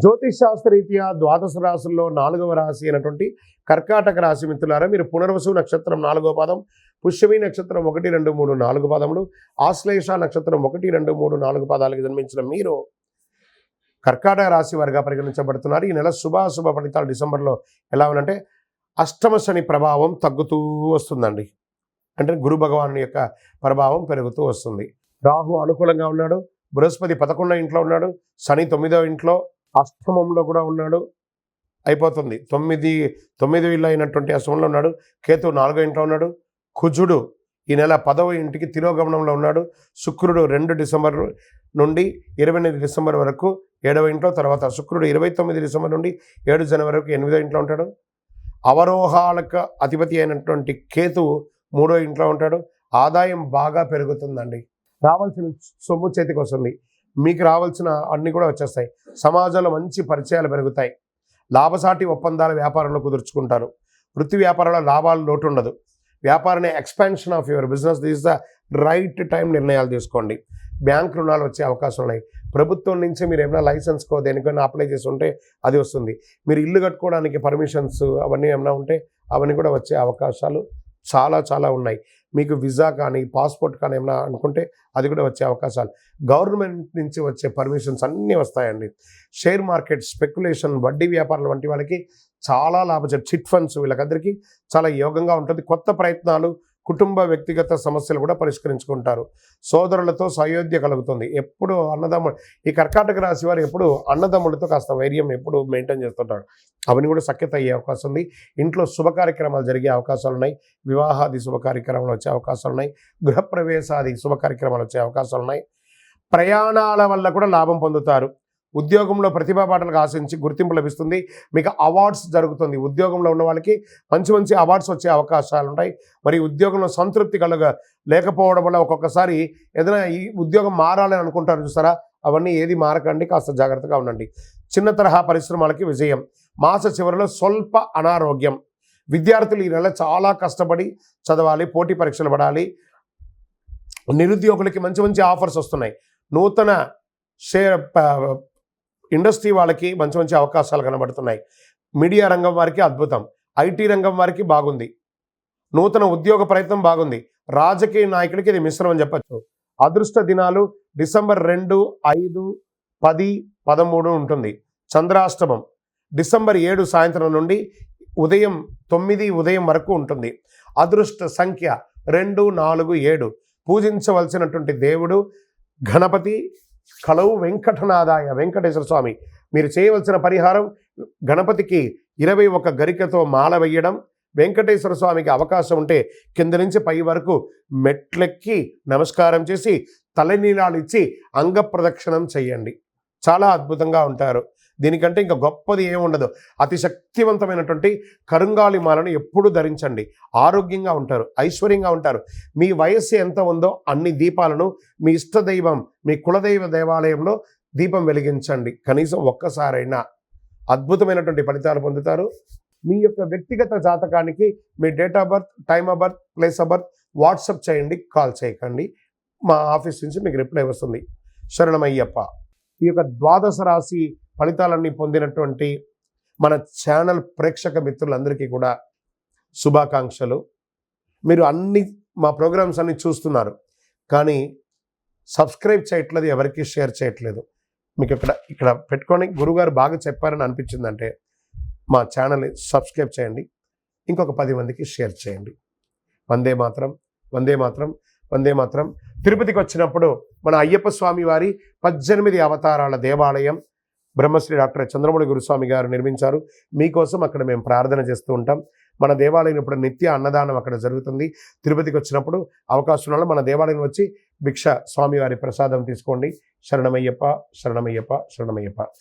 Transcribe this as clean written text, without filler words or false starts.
జ్యోతిష్ శాస్త్రరీత్యా ద్వాదశ రాశుల్లో 4వ రాశి అయినటువంటి కర్కాటక రాశి మిత్రులారా, మీరు పునర్వసు నక్షత్రం 4వ పాదం, పుష్యమి నక్షత్రం 1, 2, 3, 4 పాదములు, ఆశ్లేష నక్షత్రం 1, 2, 3, 4 పాదాలకు జన్మించిన మీరు కర్కాటక రాశి వారిగా పరిగణించబడుతున్నారు. ఈ నెల శుభాశుభ ఫలితాలు డిసెంబర్లో ఎలా ఉందంటే, అష్టమ శని ప్రభావం తగ్గుతూ వస్తుందండి. అంటే గురు భగవాను యొక్క ప్రభావం పెరుగుతూ వస్తుంది. రాహు అనుకూలంగా ఉన్నాడు, బృహస్పతి 11వ ఇంట్లో ఉన్నాడు, శని 9వ ఇంట్లో, అష్టమంలో కూడా ఉన్నాడు. అయిపోతుంది 9 ఇళ్ళు అయినటువంటి అష్టమంలో ఉన్నాడు. కేతు 4వ ఇంట్లో ఉన్నాడు. కుజుడు ఈ నెల 10వ ఇంటికి తిరోగమనంలో ఉన్నాడు. శుక్రుడు 2 డిసెంబర్ నుండి 28 డిసెంబర్ వరకు 7వ ఇంట్లో, తర్వాత శుక్రుడు 29 డిసెంబర్ నుండి 7 జనవరి వరకు 8వ ఇంట్లో ఉంటాడు. అవరోహాలకు అధిపతి అయినటువంటి కేతువు 3వ ఇంట్లో ఉంటాడు. ఆదాయం బాగా పెరుగుతుందండి. రావాల్సిన సొమ్ము చేతికి వస్తుంది. మీకు రావాల్సిన అన్నీ కూడా వచ్చేస్తాయి. సమాజంలో మంచి పరిచయాలు పెరుగుతాయి. లాభసాటి ఒప్పందాల వ్యాపారంలో కుదుర్చుకుంటారు. వృత్తి వ్యాపారంలో లాభాలు లోటు ఉండదు. వ్యాపారాన్ని expansion of your business this the right time నిర్ణయాలు తీసుకోండి. బ్యాంక్ రుణాలు వచ్చే అవకాశం ఉన్నాయి. ప్రభుత్వం నుంచి మీరు ఏమైనా లైసెన్స్కో దేనికైనా అప్లై చేసి ఉంటే అది వస్తుంది. మీరు ఇల్లు కట్టుకోవడానికి పర్మిషన్స్ అవన్నీ ఏమైనా ఉంటే అవన్నీ కూడా వచ్చే అవకాశాలు చాలా ఉన్నాయి. మీకు వీసా కానీ పాస్పోర్ట్ కానీ ఏమైనా అనుకుంటే అది కూడా వచ్చే అవకాశాలు, గవర్నమెంట్ నుంచి వచ్చే పర్మిషన్స్ అన్నీ వస్తాయండి. షేర్ మార్కెట్, స్పెక్యులేషన్, వడ్డీ వ్యాపారాలు వంటి వాళ్ళకి చాలా లాభం. చిట్ ఫండ్స్ వీళ్ళకందరికీ చాలా యోగంగా ఉంటుంది. కొత్త ప్రయత్నాలు, కుటుంబ వ్యక్తిగత సమస్యలు కూడా పరిష్కరించుకుంటారు. సోదరులతో సయోధ్య కలుగుతుంది. ఎప్పుడు అన్నదమ్ముడు, ఈ కర్కాటక రాశి వారు ఎప్పుడు అన్నదమ్ములతో కాస్త వైర్యం ఎప్పుడు మెయింటైన్ చేస్తుంటారు. అవన్నీ కూడా సఖ్యత అయ్యే అవకాశం ఉంది. ఇంట్లో శుభ కార్యక్రమాలు జరిగే అవకాశాలు ఉన్నాయి. వివాహాది శుభ కార్యక్రమాలు వచ్చే అవకాశాలు ఉన్నాయి. గృహప్రవేశాది శుభ కార్యక్రమాలు వచ్చే అవకాశాలు ఉన్నాయి. ప్రయాణాల వల్ల కూడా లాభం పొందుతారు. ఉద్యోగంలో ప్రతిభా పాటలకు ఆశించి గుర్తింపు లభిస్తుంది. మీకు అవార్డ్స్ జరుగుతుంది. ఉద్యోగంలో ఉన్న వాళ్ళకి మంచి అవార్డ్స్ వచ్చే అవకాశాలు ఉంటాయి. మరి ఉద్యోగంలో సంతృప్తి లేకపోవడం వల్ల ఒక్కొక్కసారి ఏదైనా ఈ ఉద్యోగం మారాలని అనుకుంటారు చూసారా, అవన్నీ ఏది మారకండి, కాస్త జాగ్రత్తగా ఉండండి. చిన్న తరహా పరిశ్రమలకి విజయం. మాస చివరిలో స్వల్ప అనారోగ్యం. విద్యార్థులు ఈ నెల చాలా కష్టపడి చదవాలి, పోటీ పరీక్షలు పడాలి. నిరుద్యోగులకి మంచి ఆఫర్స్ వస్తున్నాయి. నూతన ఇండస్ట్రీ వాళ్ళకి మంచి అవకాశాలు కనబడుతున్నాయి. మీడియా రంగం వారికి అద్భుతం. ఐటీ రంగం వారికి బాగుంది. నూతన ఉద్యోగ ప్రయత్నం బాగుంది. రాజకీయ నాయకులకి ఇది మిశ్రమం చెప్పచ్చు. అదృష్ట దినాలు డిసెంబర్ 2, 5, 10, 13 ఉంటుంది. చంద్రాష్టమం డిసెంబర్ 7 సాయంత్రం నుండి ఉదయం 9 వరకు ఉంటుంది. అదృష్ట సంఖ్య 2, 4, 7. పూజించవలసినటువంటి దేవుడు గణపతి, కలవు వెంకటనాథాయ వెంకటేశ్వర స్వామి. మీరు చేయవలసిన పరిహారం, గణపతికి 21 గరికతో మాల వేయడం. వెంకటేశ్వర స్వామికి అవకాశం ఉంటే కింద నుంచి పై వరకు మెట్లెక్కి నమస్కారం చేసి తలనీలాలు ఇచ్చి అంగ ప్రదక్షిణం చేయండి. చాలా అద్భుతంగా ఉంటారు. దీనికంటే ఇంకా గొప్పది ఏముండదు. అతి శక్తివంతమైనటువంటి కరుంగాలి మాలను ఎప్పుడు ధరించండి. ఆరోగ్యంగా ఉంటారు, ఐశ్వర్యంగా ఉంటారు. మీ వయస్సు ఎంత ఉందో అన్ని దీపాలను మీ ఇష్టదైవం, మీ కులదైవ దేవాలయంలో దీపం వెలిగించండి. కనీసం ఒక్కసారైనా అద్భుతమైనటువంటి ఫలితాలు పొందుతారు. మీ యొక్క వ్యక్తిగత జాతకానికి మీ date of birth, time of birth, place of birth WhatsApp చేయండి, కాల్ చేయకండి. మా ఆఫీస్ నుంచి మీకు రిప్లై వస్తుంది. శరణమయ్యప్ప. ఈ యొక్క ద్వాదశ రాశి ఫలితాలన్నీ పొందినటువంటి మన ఛానల్ ప్రేక్షక మిత్రులందరికీ కూడా శుభాకాంక్షలు. మీరు మా ప్రోగ్రామ్స్ అన్నీ చూస్తున్నారు, కానీ సబ్స్క్రైబ్ చేయట్లేదు, ఎవరికి షేర్ చేయట్లేదు. మీకు ఇక్కడ పెట్టుకొని గురుగారు బాగా చెప్పారని అనిపించిందంటే మా ఛానల్ని సబ్స్క్రైబ్ చేయండి, ఇంకొక 10 మందికి షేర్ చేయండి. వందే మాత్రం, వందే మాత్రం, వందే మాత్రం. తిరుపతికి వచ్చినప్పుడు మన అయ్యప్ప స్వామి వారి 18 అవతారాల దేవాలయం బ్రహ్మశ్రీ డాక్టర్ చంద్రమౌళి గురుస్వామి గారు నిర్మించారు. మీకోసం అక్కడ మేము ప్రార్థన చేస్తూ ఉంటాం. మన దేవాలయం ఇప్పుడు నిత్య అన్నదానం అక్కడ జరుగుతుంది. తిరుపతికి వచ్చినప్పుడు అవకాశం వల్ల మన దేవాలయం వచ్చి భిక్ష స్వామివారి ప్రసాదం తీసుకోండి. శరణమయ్యప్ప, శరణమయ్యప్ప, శరణమయ్యప్ప.